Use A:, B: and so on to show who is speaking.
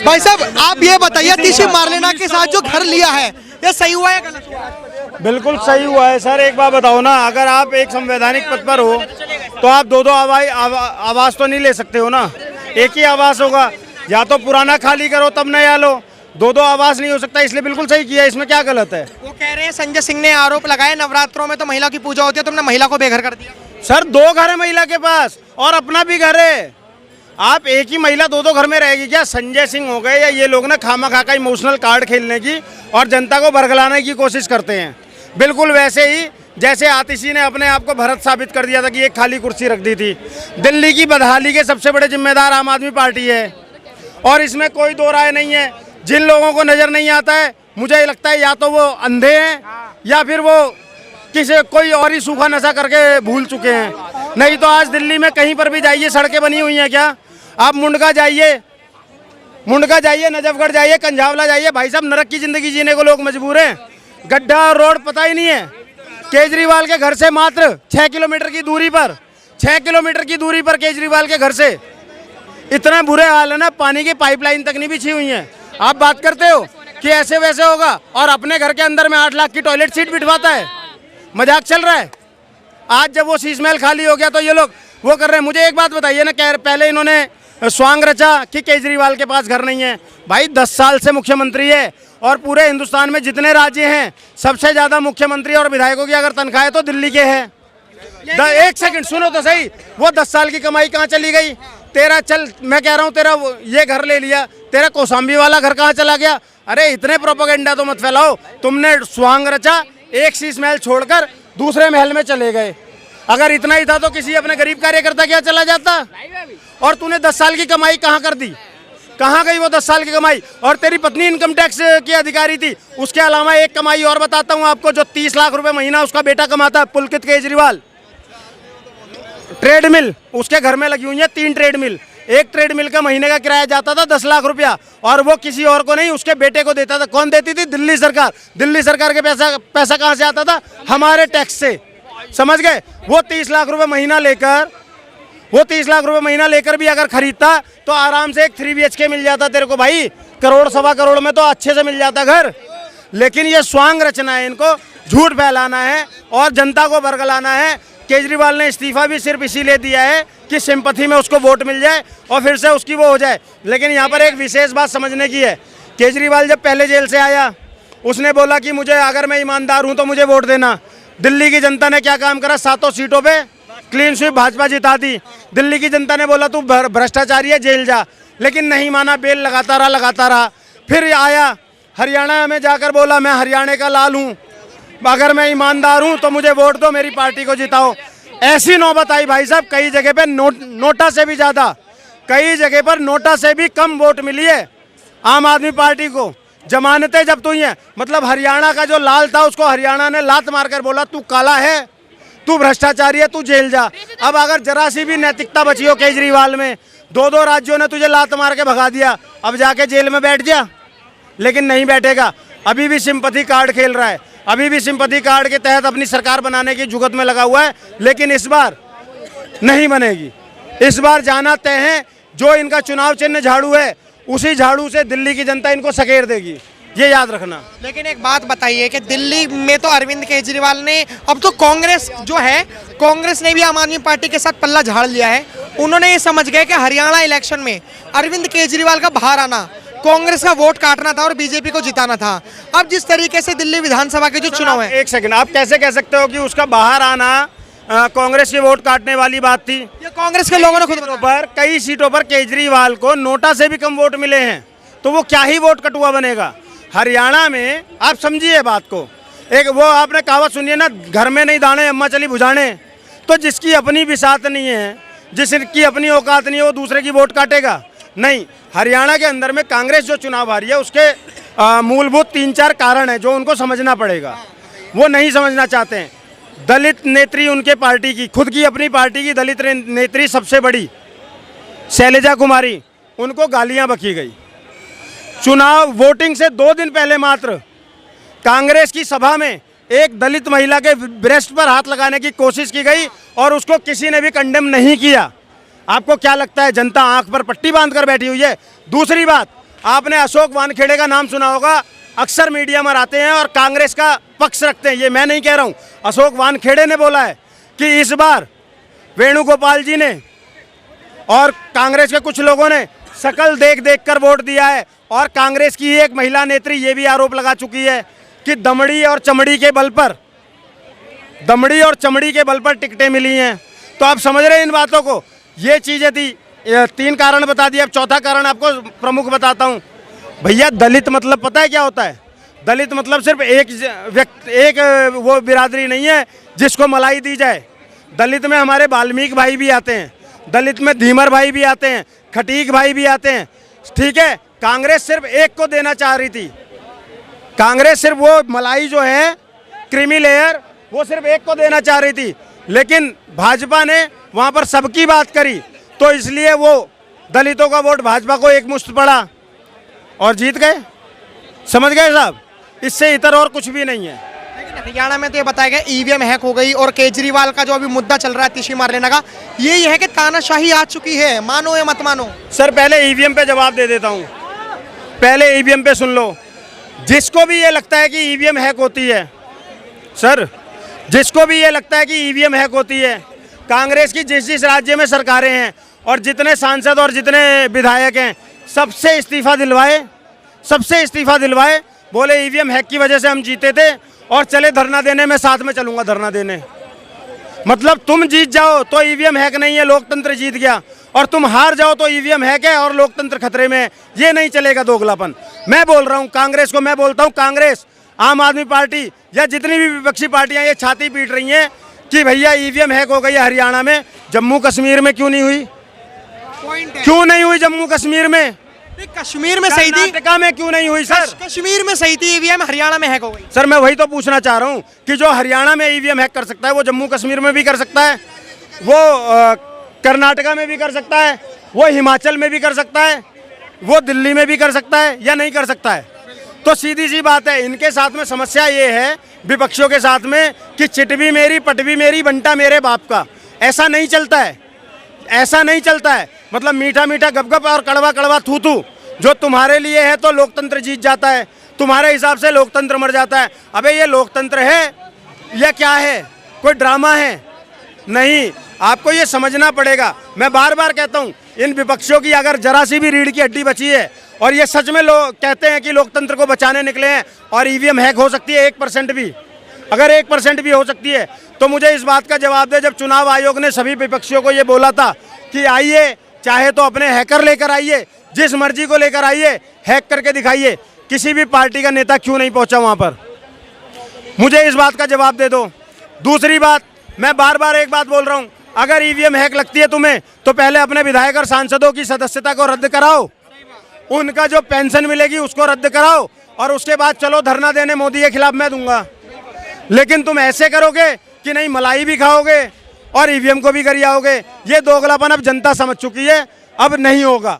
A: भाई साहब आप ये बताइए, तीसी मारलेना के साथ जो घर लिया है ये सही हुआ है गलत हुआ?
B: बिल्कुल सही हुआ है सर। एक बात बताओ ना, अगर आप एक संवैधानिक पद पर हो तो आप दो आवास तो नहीं ले सकते हो ना, एक ही आवास होगा। या तो पुराना खाली करो तब नया लो, दो आवास नहीं हो सकता, इसलिए बिल्कुल सही किया। इसमें क्या गलत है?
A: वो कह रहे हैं, संजय सिंह ने आरोप लगाए नवरात्रों में तो महिला की पूजा होती है, तुमने महिला को बेघर कर दिया।
B: सर 2 घर है महिला के पास और अपना भी घर है। आप एक ही महिला 2 घर में रहेगी क्या? संजय सिंह हो गए या ये लोग ना खामा का इमोशनल कार्ड खेलने की और जनता को बरगलाने की कोशिश करते हैं। बिल्कुल वैसे ही जैसे आतिशी ने अपने आप को भरत साबित कर दिया था कि एक खाली कुर्सी रख दी थी। दिल्ली की बदहाली के सबसे बड़े जिम्मेदार आम आदमी पार्टी है और इसमें कोई दो राय नहीं है। जिन लोगों को नजर नहीं आता है, मुझे लगता है या तो वो अंधे हैं या फिर वो किसी कोई और ही सूखा नशा करके भूल चुके हैं। नहीं तो आज दिल्ली में कहीं पर भी जाइए, सड़कें बनी हुई हैं क्या? आप मुंडका जाइए, नजफगढ़ जाइए, कंझावला जाइए, भाई साहब नरक की जिंदगी जीने को लोग मजबूर हैं। गड्ढा और रोड पता ही नहीं है। केजरीवाल के घर से मात्र 6 किलोमीटर की दूरी पर, 6 किलोमीटर की दूरी पर केजरीवाल के घर से इतना बुरे हाल है ना, पानी की पाइपलाइन तक नहीं बिछी हुई है। आप बात करते हो कि ऐसे वैसे होगा और अपने घर के अंदर में 8 लाख की टॉयलेट सीट बिठवाता है। मजाक चल रहा है। आज जब वो शीश महल खाली हो गया तो ये लोग वो कर रहे हैं। मुझे एक बात बताइए ना, पहले इन्होंने स्वांग रचा कि केजरीवाल के पास घर नहीं है। भाई 10 साल से मुख्यमंत्री है और पूरे हिंदुस्तान में जितने राज्य हैं सबसे ज़्यादा मुख्यमंत्री और विधायकों की अगर तनख्वाह है तो दिल्ली के हैं। एक सेकंड सुनो तो सही, वो 10 साल की कमाई कहाँ चली गई? तेरा चल, मैं कह रहा हूँ तेरा ये घर ले लिया, तेरा कौशाम्बी वाला घर कहाँ चला गया? अरे इतने प्रोपेगेंडा तो मत फैलाओ। तुमने स्वांग रचा, एक शीश महल छोड़कर दूसरे महल में चले गए। अगर इतना ही था तो किसी अपने गरीब कार्यकर्ता क्या चला जाता? और तूने 10 साल की कमाई कहाँ कर दी? कहाँ गई वो 10 साल की कमाई? और तेरी पत्नी इनकम टैक्स की अधिकारी थी। उसके अलावा एक कमाई और बताता हूँ आपको, जो 30 लाख रुपए महीना उसका बेटा कमाता है, पुलकित केजरीवाल। ट्रेडमिल उसके घर में लगी हुई है, 3 ट्रेडमिल। एक ट्रेडमिल का महीने का किराया जाता था 10 लाख रुपया और वो किसी और को नहीं, उसके बेटे को देता था। कौन देती थी? दिल्ली सरकार। दिल्ली सरकार के पैसा कहाँ से आता था? हमारे टैक्स से। समझ गए? वो 30 लाख रुपए महीना लेकर भी अगर खरीदता तो आराम से एक 3 BHK मिल जाता तेरे को भाई। करोड़ सवा करोड़ में तो अच्छे से मिल जाता घर। लेकिन ये स्वांग रचना है, इनको झूठ फैलाना है और जनता को बरगलाना है। केजरीवाल ने इस्तीफा भी सिर्फ इसीलिए दिया है कि सिंपैथी में उसको वोट मिल जाए और फिर से उसकी वो हो जाए। लेकिन यहाँ पर एक विशेष बात समझने की है। केजरीवाल जब पहले जेल से आया, उसने बोला कि मुझे, अगर मैं ईमानदार हूँ तो मुझे वोट देना। दिल्ली की जनता ने क्या काम करा? 7 सीटों पे क्लीन स्वीप भाजपा जिता दी। दिल्ली की जनता ने बोला तू भ्रष्टाचारी है, जेल जा, लेकिन नहीं माना, बेल लगाता रहा। फिर आया हरियाणा में जाकर बोला मैं हरियाणा का लाल हूँ, अगर मैं ईमानदार हूँ तो मुझे वोट दो, मेरी पार्टी को जिताओ। ऐसी नौबत आई भाई साहब, कई जगह पे नोटा से भी ज़्यादा, कई जगह पर नोटा से भी कम वोट मिली है आम आदमी पार्टी को। जमानतें जब्त हुई हैं। मतलब हरियाणा का जो लाल था उसको हरियाणा ने लात मारकर बोला तू काला है, तू भ्रष्टाचारी है, तू जेल जा। अब अगर जरा सी भी नैतिकता बची हो केजरीवाल में, 2 राज्यों ने तुझे लात मार के भगा दिया, अब जाके जेल में बैठ जा। लेकिन नहीं बैठेगा, अभी भी सिंपैथी कार्ड खेल रहा है, अभी भी सिंपैथी कार्ड के तहत अपनी सरकार बनाने की जुगत में लगा हुआ है। लेकिन इस बार नहीं बनेगी। इस बार जाना तय है। जो इनका चुनाव चिन्ह झाड़ू है, उसी झाड़ू से दिल्ली की जनता इनको सकेर देगी, ये याद रखना।
A: लेकिन एक बात बताइए कि दिल्ली में तो अरविंद केजरीवाल ने, अब तो कांग्रेस जो है, कांग्रेस ने भी आम आदमी पार्टी के साथ पल्ला झाड़ लिया है। उन्होंने ये समझ गए कि हरियाणा इलेक्शन में अरविंद केजरीवाल का बाहर आना, कांग्रेस का वोट काटना था और बीजेपी को जिताना था। अब जिस तरीके से दिल्ली विधानसभा के जो चुनाव है,
B: एक सेकंड, आप कैसे कह सकते हो कि उसका बाहर आना कांग्रेस के वोट काटने वाली बात थी?
A: ये कांग्रेस के लोगों ने खुद
B: पर कई सीटों पर केजरीवाल को नोटा से भी कम वोट मिले हैं, तो वो क्या ही वोट कटुआ बनेगा। हरियाणा में आप समझिए बात को, एक वो आपने कहावत सुनिए ना, घर में नहीं दाने अम्मा चली बुझाने। तो जिसकी अपनी बिसात नहीं है, जिसकी अपनी औकात नहीं है, वो दूसरे की वोट काटेगा नहीं। हरियाणा के अंदर में कांग्रेस जो चुनाव हारी है, उसके मूलभूत 3-4 कारण हैं जो उनको समझना पड़ेगा। वो नहीं समझना चाहते हैं। दलित नेत्री उनके पार्टी की, खुद की अपनी पार्टी की दलित नेत्री सबसे बड़ी शैलजा कुमारी, उनको गालियां बकी गई। चुनाव वोटिंग से 2 दिन पहले मात्र कांग्रेस की सभा में एक दलित महिला के ब्रेस्ट पर हाथ लगाने की कोशिश की गई और उसको किसी ने भी कंडेम नहीं किया। आपको क्या लगता है जनता आंख पर पट्टी बांध कर बैठी हुई है? दूसरी बात, आपने अशोक वानखेड़े का नाम सुना होगा, अक्सर मीडिया में आते हैं और कांग्रेस का पक्ष रखते हैं। ये मैं नहीं कह रहा हूँ, अशोक वानखेड़े ने बोला है कि इस बार वेणुगोपाल जी ने और कांग्रेस के कुछ लोगों ने शकल देख देख कर वोट दिया है। और कांग्रेस की एक महिला नेत्री ये भी आरोप लगा चुकी है कि दमड़ी और चमड़ी के बल पर टिकटें मिली हैं। तो आप समझ रहे हैं इन बातों को, ये चीज़ें थी। 3 कारण बता दिए, अब चौथा कारण आपको प्रमुख बताता हूँ। भैया दलित मतलब पता है क्या होता है? दलित मतलब सिर्फ एक वो बिरादरी नहीं है जिसको मलाई दी जाए। दलित में हमारे वाल्मीकि भाई भी आते हैं, दलित में धीमर भाई भी आते हैं, खटीक भाई भी आते हैं, ठीक है। कांग्रेस सिर्फ एक को देना चाह रही थी, कांग्रेस सिर्फ वो मलाई जो है क्रीमी लेयर वो सिर्फ एक को देना चाह रही थी, लेकिन भाजपा ने वहाँ पर सबकी बात करी, तो इसलिए वो दलितों का वोट भाजपा को एकमुश्त पड़ा और जीत गए। समझ गए साहब, इससे इतर और कुछ भी नहीं है।
A: लेकिन हरियाणा में तो ये बताया गया ईवीएम हैक हो गई, और केजरीवाल का जो अभी मुद्दा चल रहा है तीशी मार लेने का, यही है कि तानाशाही आ चुकी है, मानो या मत मानो।
B: सर पहले ईवीएम पे जवाब दे देता हूँ, पहले ईवीएम पे सुन लो। जिसको भी ये लगता है कि ईवीएम हैक होती है, सर जिसको भी ये लगता है कि ईवीएम हैक होती है, कांग्रेस की जिस जिस राज्य में सरकारें हैं और जितने सांसद और जितने विधायक हैं सबसे इस्तीफा दिलवाए, बोले ईवीएम हैक की वजह से हम जीते थे और चले धरना देने, मैं साथ में चलूंगा धरना देने। मतलब तुम जीत जाओ तो ईवीएम हैक नहीं है, लोकतंत्र जीत गया, और तुम हार जाओ तो ईवीएम हैक है और लोकतंत्र खतरे में है। ये नहीं चलेगा दोगलापन। मैं बोल रहा हूँ कांग्रेस को, मैं बोलता हूँ कांग्रेस, आम आदमी पार्टी या जितनी भी विपक्षी पार्टियां ये छाती पीट रही हैं कि भैया ईवीएम हैक हो गई है हरियाणा में, जम्मू कश्मीर में क्यों नहीं हुई? क्यों नहीं हुई जम्मू कश्मीर में?
A: कश्मीर में सही थी,
B: कर्नाटका में क्यों नहीं हुई सर?
A: कश्मीर में सही थी ईवीएम, हरियाणा में हैक हो गई।
B: सर मैं वही तो पूछना चाह रहा हूँ कि जो हरियाणा में ईवीएम हैक कर सकता है वो जम्मू कश्मीर में भी कर सकता है, वो कर्नाटका में भी कर सकता है, वो हिमाचल में भी कर सकता है, वो दिल्ली में भी कर सकता है, या नहीं कर सकता है? तो सीधी सी बात है, इनके साथ में समस्या ये है विपक्षियों के साथ में कि चिट भी मेरी पट भी मेरी बंटा मेरे बाप का। ऐसा नहीं चलता है, ऐसा नहीं चलता है। मतलब मीठा मीठा गपगप और कड़वा कड़वा थू थू जो तुम्हारे लिए है तो लोकतंत्र जीत जाता है, तुम्हारे हिसाब से लोकतंत्र मर जाता है। अबे ये लोकतंत्र है या क्या है? कोई ड्रामा है? नहीं, आपको ये समझना पड़ेगा। मैं बार बार कहता हूँ इन विपक्षियों की अगर जरा सी भी रीढ़ की हड्डी बची है और ये सच में लोग कहते हैं कि लोकतंत्र को बचाने निकले हैं और ईवीएम हैक हो सकती है 1% भी, अगर 1% भी हो सकती है, तो मुझे इस बात का जवाब दे, जब चुनाव आयोग ने सभी विपक्षियों को ये बोला था कि आइए, चाहे तो अपने हैकर लेकर आइए, जिस मर्जी को लेकर आइए, हैक करके दिखाइए, किसी भी पार्टी का नेता क्यों नहीं पहुंचा वहां पर? मुझे इस बात का जवाब दे दो। दूसरी बात, मैं बार बार एक बात बोल रहा हूं, अगर ईवीएम हैक लगती है तुम्हें तो पहले अपने विधायक और सांसदों की सदस्यता को रद्द कराओ, उनका जो पेंशन मिलेगी उसको रद्द कराओ, और उसके बाद चलो धरना देने मोदी के खिलाफ मैं दूंगा। लेकिन तुम ऐसे करोगे कि नहीं, मलाई भी खाओगे और ईवीएम को भी गरियाओगे, ये दोगलापन अब जनता समझ चुकी है, अब नहीं होगा।